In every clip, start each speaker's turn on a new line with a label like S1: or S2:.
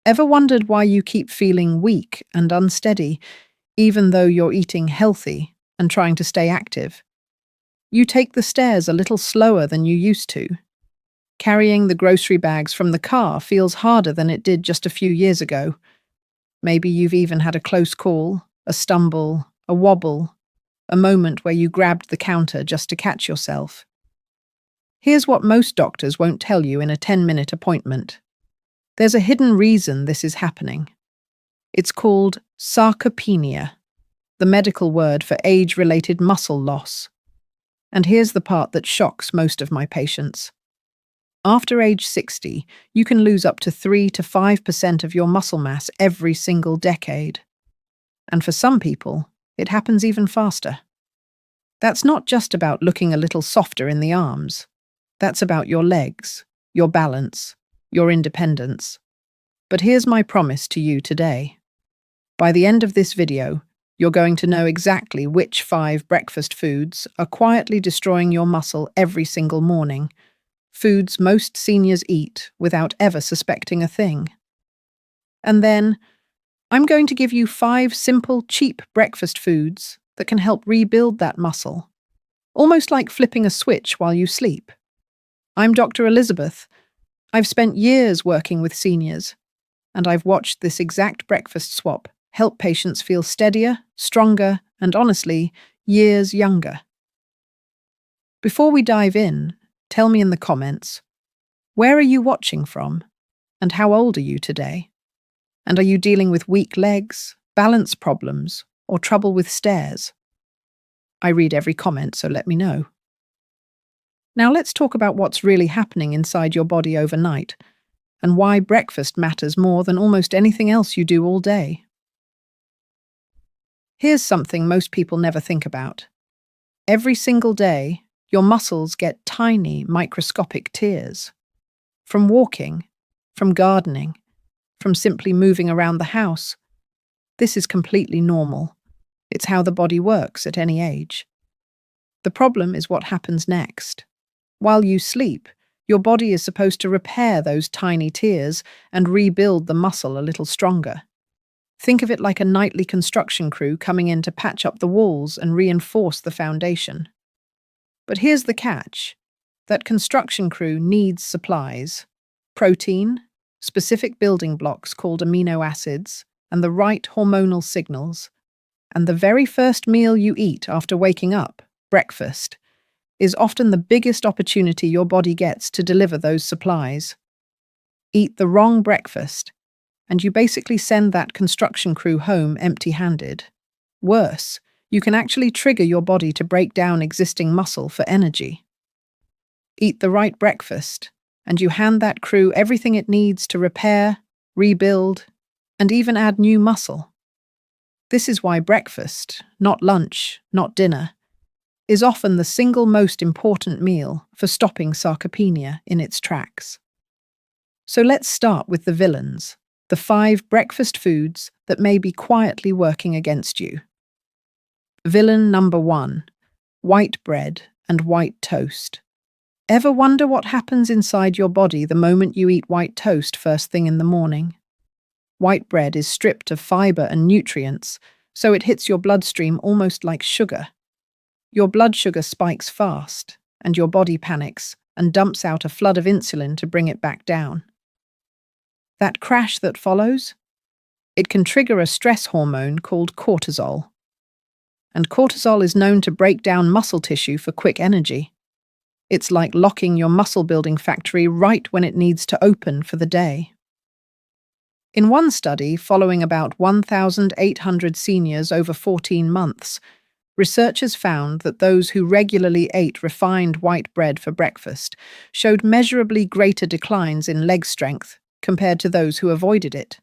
S1: Ever wondered why you keep feeling weak and unsteady, even though you're eating healthy and trying to stay active? You take the stairs a little slower than you used to. Carrying the grocery bags from the car feels harder than it did just a few years ago. Maybe you've even had a close call, a stumble, a wobble, a moment where you grabbed the counter just to catch yourself. Here's what most doctors won't tell you in a 10-minute appointment. There's a hidden reason this is happening. It's called sarcopenia, the medical word for age-related muscle loss. And here's the part that shocks most of my patients. After age 60, you can lose up to 3 to 5% of your muscle mass every single decade. And for some people, it happens even faster. That's not just about looking a little softer in the arms. That's about your legs, your balance, your independence. But here's my promise to you today. By the end of this video, you're going to know exactly which 5 breakfast foods are quietly destroying your muscle every single morning. Foods most seniors eat without ever suspecting a thing. And then, I'm going to give you 5 simple, cheap breakfast foods that can help rebuild that muscle. Almost like flipping a switch while you sleep. I'm Dr. Elizabeth. I've spent years working with seniors, and I've watched this exact breakfast swap help patients feel steadier, stronger, and honestly, years younger. Before we dive in, tell me in the comments, where are you watching from? And how old are you today? And are you dealing with weak legs, balance problems, or trouble with stairs? I read every comment, so let me know. Now let's talk about what's really happening inside your body overnight, and why breakfast matters more than almost anything else you do all day. Here's something most people never think about. Every single day, your muscles get tiny, microscopic tears. From walking, from gardening, from simply moving around the house. This is completely normal. It's how the body works at any age. The problem is what happens next. While you sleep, your body is supposed to repair those tiny tears and rebuild the muscle a little stronger. Think of it like a nightly construction crew coming in to patch up the walls and reinforce the foundation. But here's the catch. That construction crew needs supplies. Protein, specific building blocks called amino acids, and the right hormonal signals. And the very first meal you eat after waking up, breakfast, is often the biggest opportunity your body gets to deliver those supplies. Eat the wrong breakfast, and you basically send that construction crew home empty-handed. Worse, you can actually trigger your body to break down existing muscle for energy. Eat the right breakfast, and you hand that crew everything it needs to repair, rebuild, and even add new muscle. This is why breakfast, not lunch, not dinner, is often the single most important meal for stopping sarcopenia in its tracks. So let's start with the villains, the 5 breakfast foods that may be quietly working against you. Villain number 1, white bread and white toast. Ever wonder what happens inside your body the moment you eat white toast first thing in the morning? White bread is stripped of fiber and nutrients, so it hits your bloodstream almost like sugar. Your blood sugar spikes fast, and your body panics and dumps out a flood of insulin to bring it back down. That crash that follows? It can trigger a stress hormone called cortisol. And cortisol is known to break down muscle tissue for quick energy. It's like locking your muscle-building factory right when it needs to open for the day. In one study, following about 1,800 seniors over 14 months, researchers found that those who regularly ate refined white bread for breakfast showed measurably greater declines in leg strength compared to those who avoided it.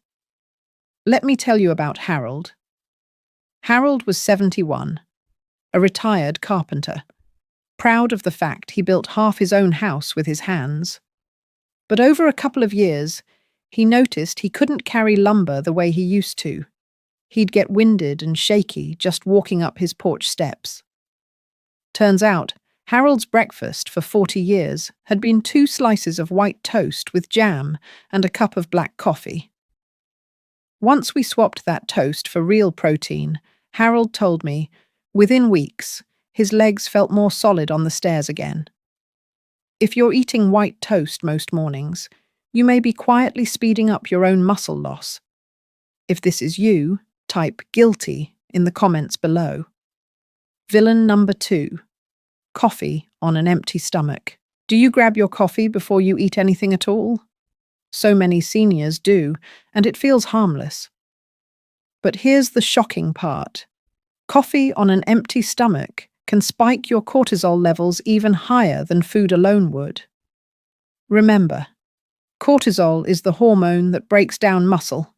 S1: Let me tell you about Harold. Harold was 71, a retired carpenter, proud of the fact he built half his own house with his hands. But over a couple of years, he noticed he couldn't carry lumber the way he used to. He'd get winded and shaky just walking up his porch steps. Turns out, Harold's breakfast for 40 years had been 2 slices of white toast with jam and a cup of black coffee. Once we swapped that toast for real protein, Harold told me, within weeks, his legs felt more solid on the stairs again. If you're eating white toast most mornings, you may be quietly speeding up your own muscle loss. If this is you, type guilty in the comments below. Villain number 2. Coffee on an empty stomach. Do you grab your coffee before you eat anything at all? So many seniors do, and it feels harmless. But here's the shocking part. Coffee on an empty stomach can spike your cortisol levels even higher than food alone would. Remember, cortisol is the hormone that breaks down muscle.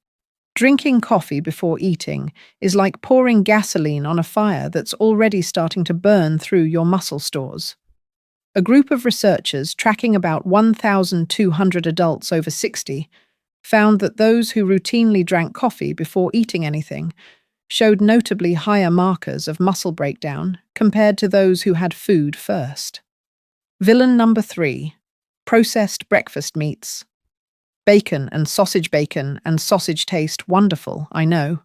S1: Drinking coffee before eating is like pouring gasoline on a fire that's already starting to burn through your muscle stores. A group of researchers tracking about 1,200 adults over 60 found that those who routinely drank coffee before eating anything showed notably higher markers of muscle breakdown compared to those who had food first. Villain number 3. Processed breakfast meats. Bacon and sausage taste wonderful, I know.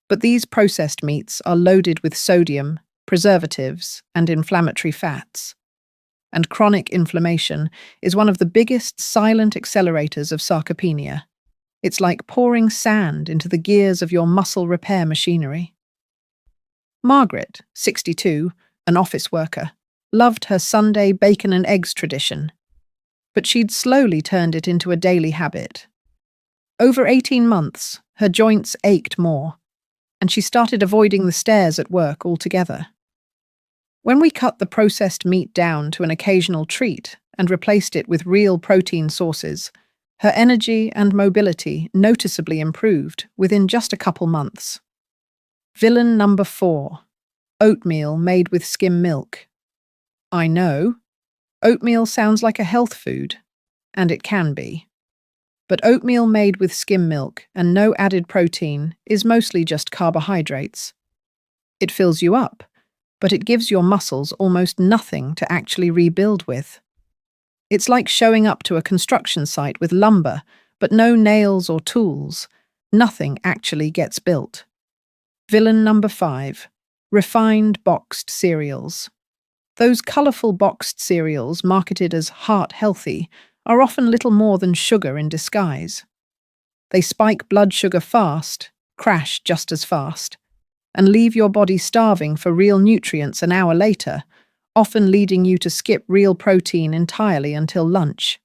S1: But these processed meats are loaded with sodium, preservatives, and inflammatory fats. And chronic inflammation is one of the biggest silent accelerators of sarcopenia. It's like pouring sand into the gears of your muscle repair machinery. Margaret, 62, an office worker, loved her Sunday bacon and eggs tradition, but she'd slowly turned it into a daily habit. Over 18 months, her joints ached more, and she started avoiding the stairs at work altogether. When we cut the processed meat down to an occasional treat and replaced it with real protein sources, her energy and mobility noticeably improved within just a couple months. Villain number 4. Oatmeal made with skim milk. I know, oatmeal sounds like a health food, and it can be. But oatmeal made with skim milk and no added protein is mostly just carbohydrates. It fills you up, but it gives your muscles almost nothing to actually rebuild with. It's like showing up to a construction site with lumber, but no nails or tools. Nothing actually gets built. Villain number 5. Refined boxed cereals. Those colourful boxed cereals marketed as heart-healthy are often little more than sugar in disguise. They spike blood sugar fast, crash just as fast, and leave your body starving for real nutrients an hour later, often leading you to skip real protein entirely until lunch.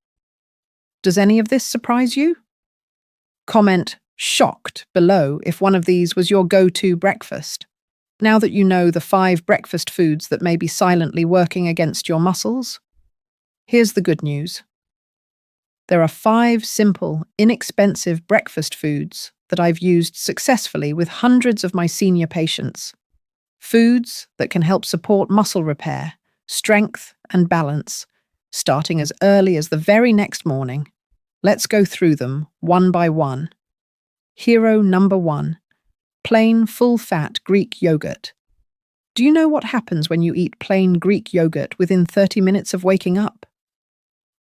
S1: Does any of this surprise you? Comment "shocked" below if one of these was your go-to breakfast. Now that you know the 5 breakfast foods that may be silently working against your muscles, here's the good news. There are 5 simple, inexpensive breakfast foods that I've used successfully with hundreds of my senior patients. Foods that can help support muscle repair, strength, and balance, starting as early as the very next morning. Let's go through them one by one. Hero number 1. Plain full-fat Greek yogurt. Do you know what happens when you eat plain Greek yogurt within 30 minutes of waking up?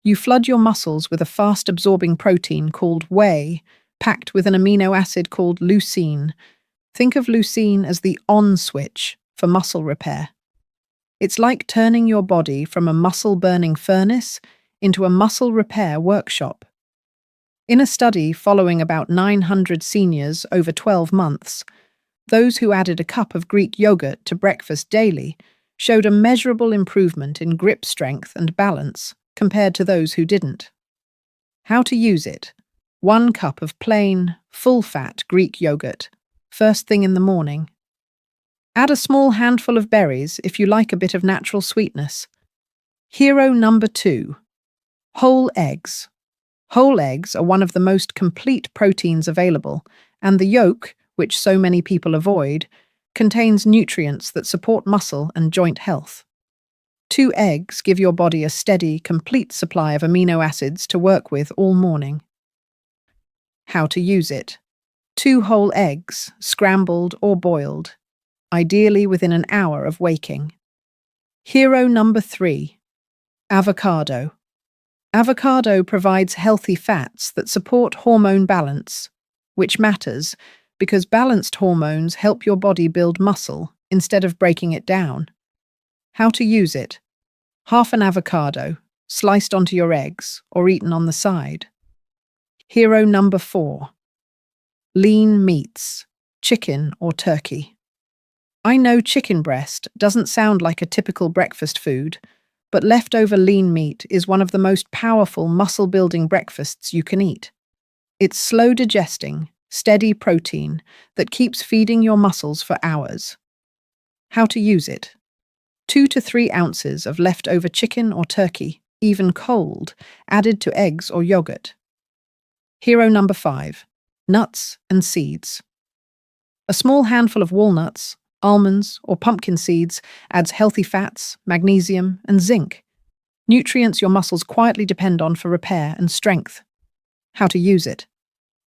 S1: You flood your muscles with a fast-absorbing protein called whey, packed with an amino acid called leucine. Think of leucine as the on switch for muscle repair. It's like turning your body from a muscle-burning furnace into a muscle repair workshop. In a study following about 900 seniors over 12 months, those who added a cup of Greek yogurt to breakfast daily showed a measurable improvement in grip strength and balance compared to those who didn't. How to use it? 1 cup of plain, full-fat Greek yogurt, first thing in the morning. Add a small handful of berries if you like a bit of natural sweetness. Hero number 2. Whole eggs. Whole eggs are one of the most complete proteins available, and the yolk, which so many people avoid, contains nutrients that support muscle and joint health. 2 eggs give your body a steady, complete supply of amino acids to work with all morning. How to use it? 2 whole eggs, scrambled or boiled, ideally within an hour of waking. Hero number 3. Avocado. Avocado provides healthy fats that support hormone balance. which matters because balanced hormones help your body build muscle instead of breaking it down. How to use it. Half an avocado, sliced onto your eggs or eaten on the side. Hero number 4. Lean meats, chicken or turkey. I know chicken breast doesn't sound like a typical breakfast food, but leftover lean meat is one of the most powerful muscle-building breakfasts you can eat. It's slow digesting, steady protein that keeps feeding your muscles for hours. How to use it. 2 to 3 ounces of leftover chicken or turkey, even cold, added to eggs or yogurt. Hero number 5. Nuts and seeds. A small handful of walnuts, almonds, or pumpkin seeds adds healthy fats, magnesium, and zinc, nutrients your muscles quietly depend on for repair and strength. How to use it.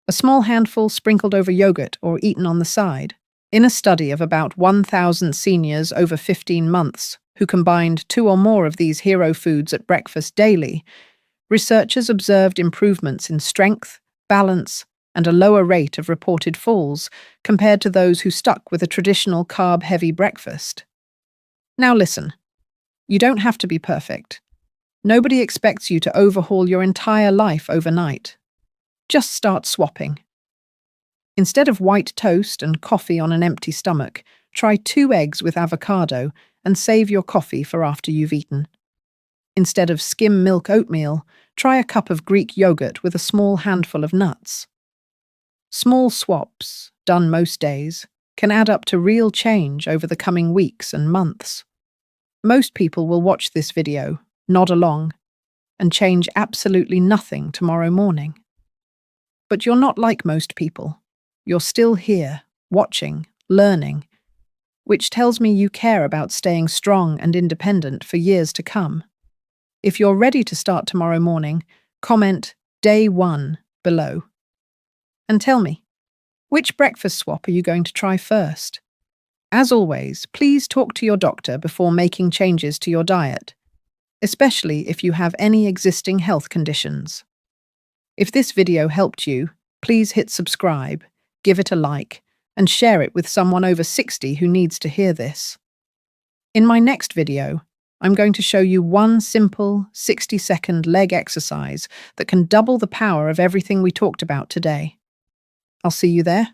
S1: A small handful sprinkled over yogurt or eaten on the side. In a study of about 1,000 seniors over 15 months who combined 2 or more of these hero foods at breakfast daily, researchers observed improvements in strength, balance, and a lower rate of reported falls compared to those who stuck with a traditional carb-heavy breakfast. Now listen, you don't have to be perfect. Nobody expects you to overhaul your entire life overnight. Just start swapping. Instead of white toast and coffee on an empty stomach, try 2 eggs with avocado and save your coffee for after you've eaten. Instead of skim milk oatmeal, try a cup of Greek yogurt with a small handful of nuts. Small swaps, done most days, can add up to real change over the coming weeks and months. Most people will watch this video, nod along, and change absolutely nothing tomorrow morning. But you're not like most people. You're still here, watching, learning, which tells me you care about staying strong and independent for years to come. If you're ready to start tomorrow morning, comment Day 1 below. And tell me, which breakfast swap are you going to try first? As always, please talk to your doctor before making changes to your diet, especially if you have any existing health conditions. If this video helped you, please hit subscribe, give it a like, and share it with someone over 60 who needs to hear this. In my next video, I'm going to show you one simple 60-second leg exercise that can double the power of everything we talked about today. I'll see you there.